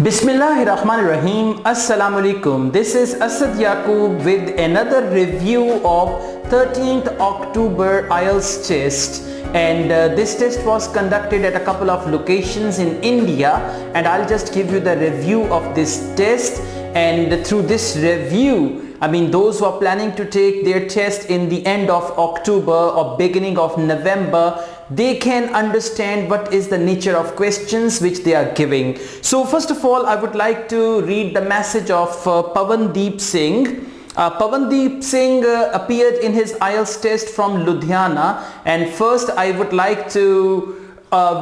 Bismillahirrahmanirrahim. Assalamu alaikum. This is Asad Yaqub with another review of 13th October IELTS test, and this test was conducted at a couple of locations in India, and I'll just give you the review of this test. And through this review, those who are planning to take their test in the end of October or beginning of November, they can understand what is the nature of questions which they are giving. So first of all, I would like to read the message of Pawandeep Singh. Pawandeep Singh appeared in his IELTS test from Ludhiana, and first I would like to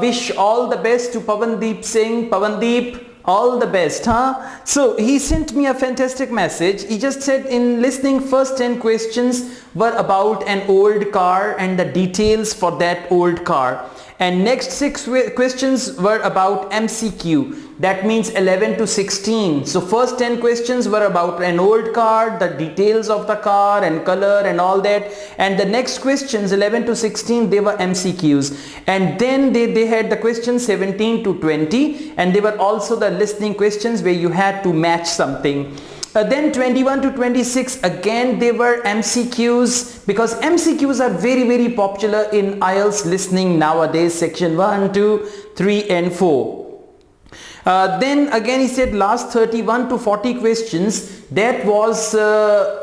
wish all the best to Pawandeep Singh. Pawandeep, all the best, huh? So he sent me a fantastic message. He just said, in listening, first 10 questions were about an old car and the details for that old car, and next 6 questions were about MCQ. That means 11 to 16. So first 10 questions were about an old car, the details of the car and color and all that, and the next questions 11 to 16, they were MCQs. And then they had the questions 17 to 20, and they were also the listening questions where you had to match something. Then 21 to 26, again they were MCQs, because MCQs are very popular in IELTS listening nowadays, section 1, 2, 3 and 4. Then again he said last 31 to 40 questions, that was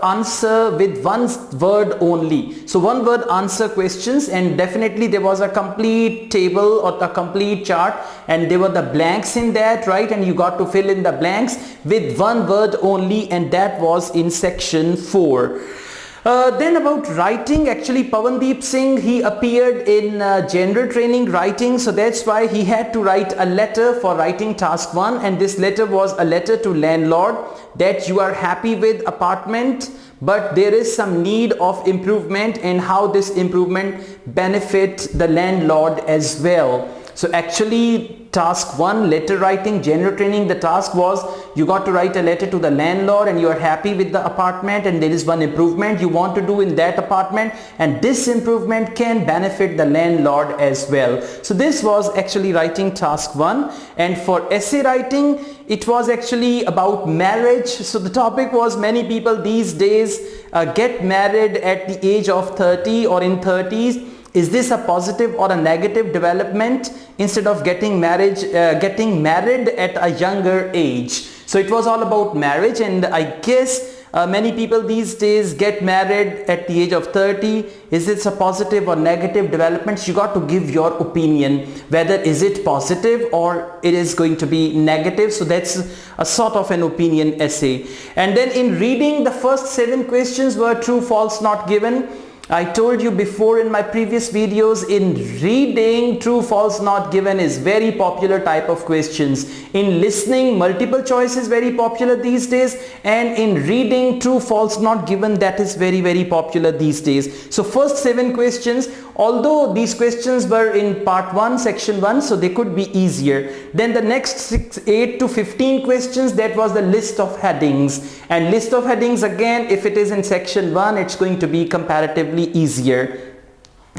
answer with one word only. So one word answer questions, and definitely there was a complete table or a complete chart, and there were the blanks in that, right? And you got to fill in the blanks with one word only, and that was in section 4. Then about writing, actually Pawandeep Singh, he appeared in general training writing, so that's why he had to write a letter for writing task 1, and this letter was a letter to landlord that you are happy with apartment, but there is some need of improvement, and how this improvement benefit the landlord as well. So actually task 1, letter writing, general training, the task was you got to write a letter to the landlord and you are happy with the apartment, and there is one improvement you want to do in that apartment, and this improvement can benefit the landlord as well. So this was actually writing task 1. And for essay writing, it was actually about marriage. So the topic was, many people these days get married at the age of 30 or in 30s. Is this a positive or a negative development instead of getting married at a younger age? So it was all about marriage, and I guess many people these days get married at the age of 30. Is this a positive or negative development? You got to give your opinion, whether is it positive or it is going to be negative. So that's a sort of an opinion essay. And then in reading, the first 7 questions were true, false, not given. I told you before in my previous videos, in reading, true, false, not given is very popular type of questions. In listening, multiple choice is very popular these days, and in reading, true, false, not given, that is very popular these days. So first 7 questions, although these questions were in part 1, section 1, so they could be easier. Then the next 8 to 15 questions, that was the list of headings. And list of headings, again, if it is in section 1, it's going to be comparatively easier.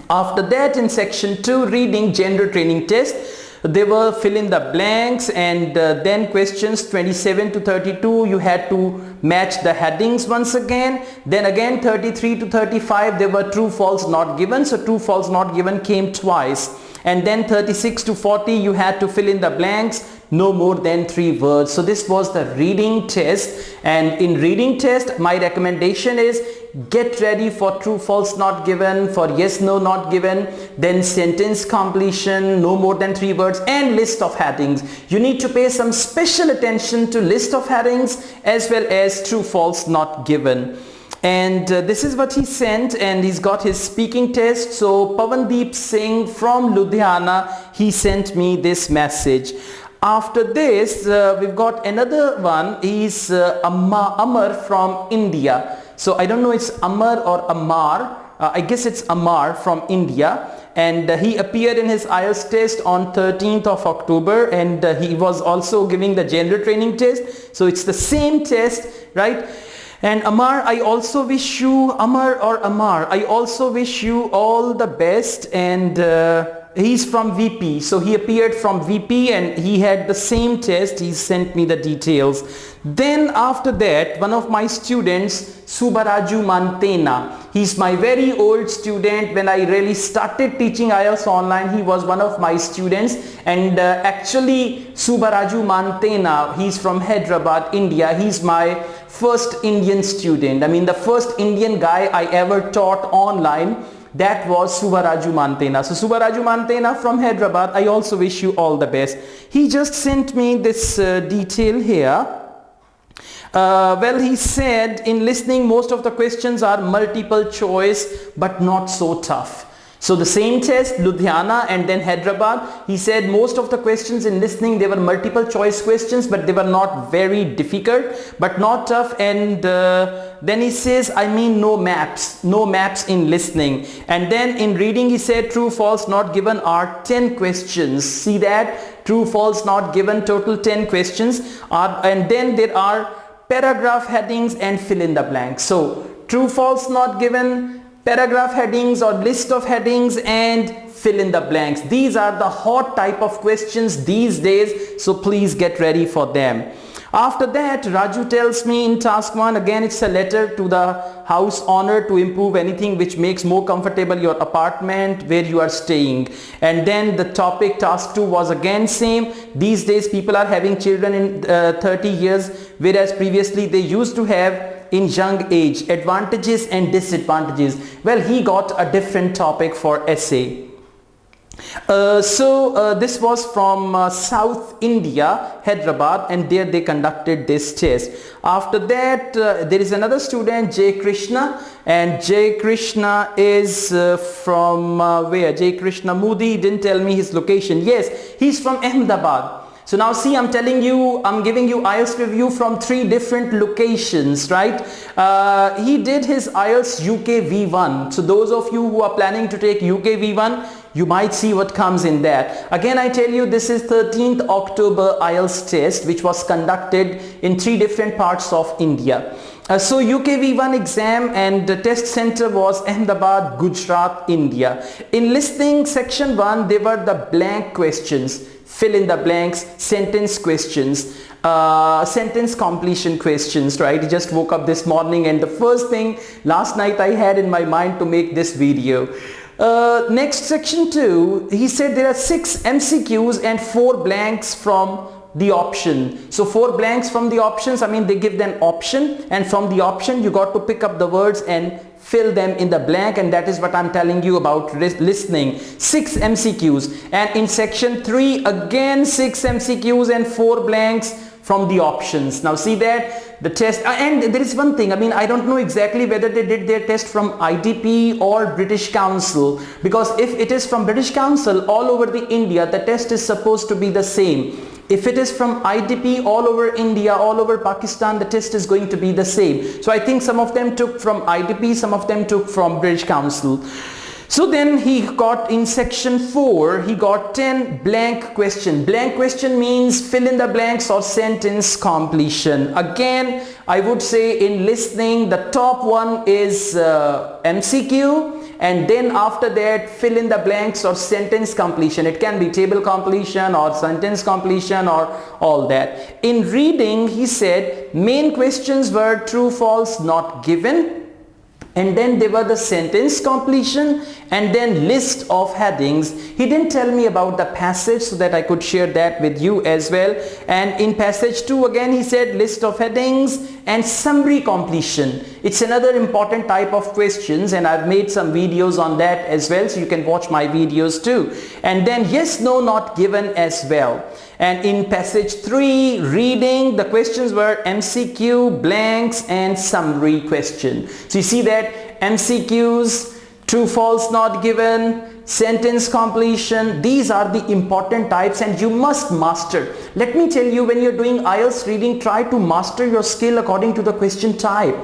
After that, in section 2, reading, general training test, they were fill in the blanks, and then questions 27 to 32, you had to match the headings once again. Then again 33 to 35, there were true, false, not given, so true, false, not given came twice. And then 36 to 40, you had to fill in the blanks, no more than 3 words. So this was the reading test, and in reading test my recommendation is get ready for true, false, not given, for yes, no, not given, then sentence completion, no more than 3 words, and list of headings. You need to pay some special attention to list of headings as well as true, false, not given. And this is what he sent, and he's got his speaking test. So Pawandeep Singh from Ludhiana, he sent me this message. After this, we've got another one. He's Amar from India. So I don't know it's Amar or Amar. I guess it's Amar from India, and he appeared in his IELTS test on 13th of October, and he was also giving the general training test. So it's the same test, right? And Amar, I also wish you, Amar or Amar, I also wish you all the best, and he's from VP, so he appeared from VP and he had the same test. He sent me the details. Then after that, one of my students, Subaraju Mantena, he's my very old student. When I really started teaching IELTS online, he was one of my students. And actually Subaraju Mantena, he's from Hyderabad, India. He's my first Indian student. I mean, the first Indian guy I ever taught online, that was Subaraju Mantena. So Subaraju Mantena from Hyderabad, I also wish you all the best. He just sent me this detail here. Well, he said in listening most of the questions are multiple choice but not so tough. So the same test, Ludhiana and then Hyderabad, he said most of the questions in listening, they were multiple choice questions, but they were not very difficult but not tough. And then he says, I mean no maps in listening. And then in reading he said true false not given are 10 questions. See that? True false not given, total 10 questions are, and then there are paragraph headings and fill in the blanks. So true false not given, paragraph headings or list of headings, and fill in the blanks. These are the hot type of questions these days, so please get ready for them. After that, Raju tells me in task 1, again it's a letter to the house owner to improve anything which makes more comfortable your apartment where you are staying. And then the topic, task 2, was again same. These days people are having children in 30 years, whereas previously they used to have in young age. Advantages and disadvantages. Well, he got a different topic for essay. This was from South India, Hyderabad, and there they conducted this test. After that, there is another student, Jay Krishna, and Jay Krishna is from where? Jay Krishna Moody didn't tell me his location. Yes, he's from Ahmedabad. So now see, I'm telling you, I'm giving you IELTS review from 3 different locations, right? He did his IELTS UK V1. So those of you who are planning to take UK V1, you might see what comes in that. Again, I tell you, this is 13th October IELTS test, which was conducted in 3 different parts of India. So UK V1 exam and the test center was Ahmedabad, Gujarat, India. In listening section 1, they were the blank questions, fill in the blanks, sentence questions, sentence completion questions, right? I just woke up this morning and the first thing last night I had in my mind to make this video. Next section 2, he said there are 6 MCQs and 4 blanks from the option. So 4 blanks from the options, I mean they give an option, and from the option you got to pick up the words and fill them in the blank, and that is what I'm telling you about listening. 6 MCQs, and in section 3 again 6 MCQs and 4 blanks from the options. Now see that the test, and there is one thing, I mean I don't know exactly whether they did their test from IDP or British Council, because if it is from British Council all over the India, the test is supposed to be the same. If it is from IDP all over India, all over Pakistan, the test is going to be the same. So I think some of them took from IDP, some of them took from British Council. So then he got in section 4, he got 10 blank question. Blank question means fill in the blanks or sentence completion. Again, I would say in listening, the top one is MCQ. And then after that, fill in the blanks or sentence completion. It can be table completion or sentence completion or all that. In reading, he said main questions were true, false, not given. And then there were the sentence completion and then list of headings. He didn't tell me about the passage so that I could share that with you as well. And in passage 2 again he said list of headings and summary completion. It's another important type of questions, and I've made some videos on that as well, so you can watch my videos too. And then yes, no, not given as well. And in passage 3, reading, the questions were MCQ, blanks and summary question. So you see that MCQs, true, false, not given, sentence completion, these are the important types and you must master. Let me tell you, when you're doing IELTS reading, try to master your skill according to the question type,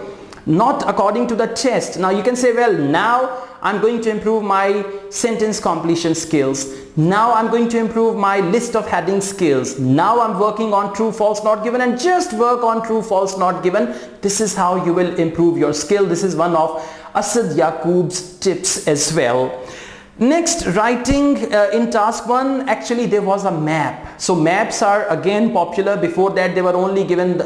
not according to the test. Now you can say, well, now I'm going to improve my sentence completion skills. Now I'm going to improve my list of heading skills. Now I'm working on true, false, not given, and just work on true, false, not given. This is how you will improve your skill. This is one of Asad Yaqub's tips as well. Next, writing in task 1, actually there was a map. So maps are again popular. Before that they were only giving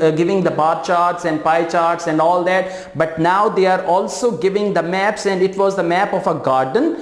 the bar charts and pie charts and all that, but now they are also giving the maps, and it was the map of a garden,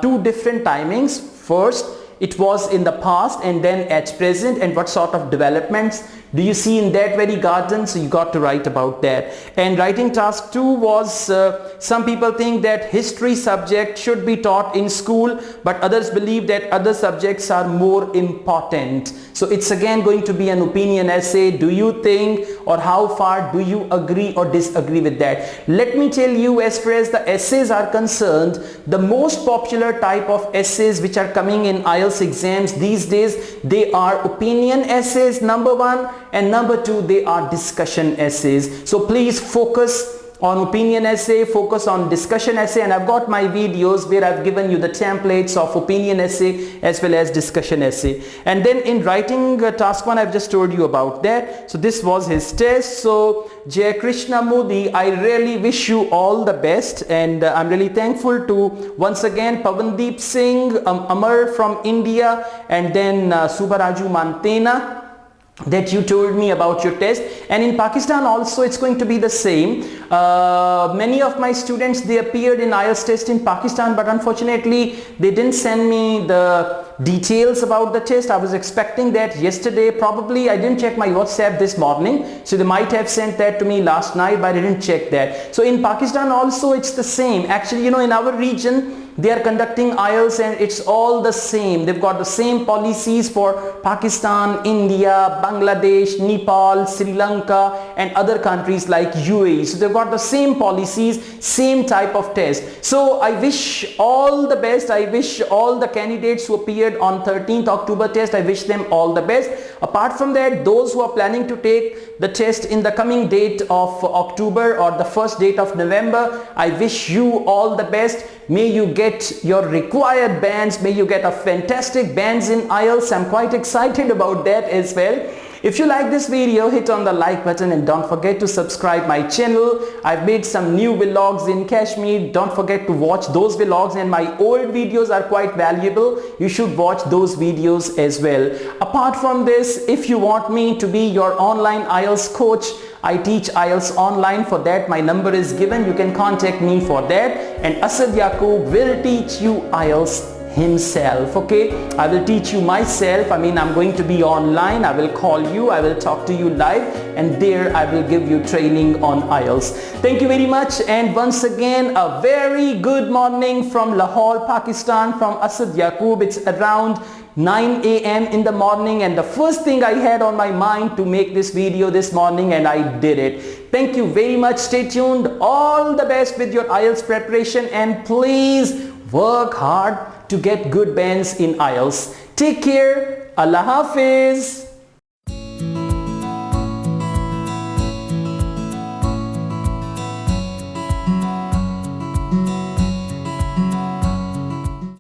2 different timings. First it was in the past and then at present, and what sort of developments do you see in that very garden. So you got to write about that. And writing task 2 was, some people think that history subject should be taught in school, but others believe that other subjects are more important. So it's again going to be an opinion essay. Do you think, or how far do you agree or disagree with that? Let me tell you, as far as the essays are concerned, the most popular type of essays which are coming in IELTS exams these days, they are opinion essays, number 1, and number 2, they are discussion essays. So please focus on opinion essay, focus on discussion essay, and I've got my videos where I've given you the templates of opinion essay as well as discussion essay. And then in writing task 1, I've just told you about that. So this was his test. So Jai Krishna Modi, I really wish you all the best, and I'm really thankful to once again Pavandeep Singh, Amar from India, and then Subaraju Mantena, that you told me about your test. And in Pakistan also it's going to be the same. Many of my students, they appeared in IELTS test in Pakistan, but unfortunately they didn't send me the details about the test. I was expecting that yesterday. Probably I didn't check my WhatsApp this morning, so they might have sent that to me last night, but I didn't check that. So in Pakistan also it's the same. Actually, you know, in our region they are conducting IELTS and it's all the same. They've got the same policies for Pakistan, India, Bangladesh, Nepal, Sri Lanka and other countries like UAE. So they've got the same policies, same type of test. So I wish all the best. I wish all the candidates who appeared on 13th October test, I wish them all the best. Apart from that, those who are planning to take the test in the coming date of October or the first date of November, I wish you all the best. May you get your required bands. May you get a fantastic bands in IELTS. I'm quite excited about that as well. If you like this video, hit on the like button and don't forget to subscribe my channel. I've made some new vlogs in Kashmir. Don't forget to watch those vlogs, and my old videos are quite valuable. You should watch those videos as well. Apart from this, if you want me to be your online IELTS coach, I teach IELTS online. For that, my number is given. You can contact me for that. And Asad Yaqub will teach you IELTS himself. Okay, I will teach you myself. I mean, I'm going to be online. I will call you, I will talk to you live, and there I will give you training on IELTS. Thank you very much, and once again a very good morning from Lahore, Pakistan, from Asad Yaqub. It's around 9 a.m. in the morning, and the first thing I had on my mind to make this video this morning, and I did it. Thank you very much. Stay tuned. All the best with your IELTS preparation, and please work hard to get good bands in IELTS. Take care. Allah Hafiz.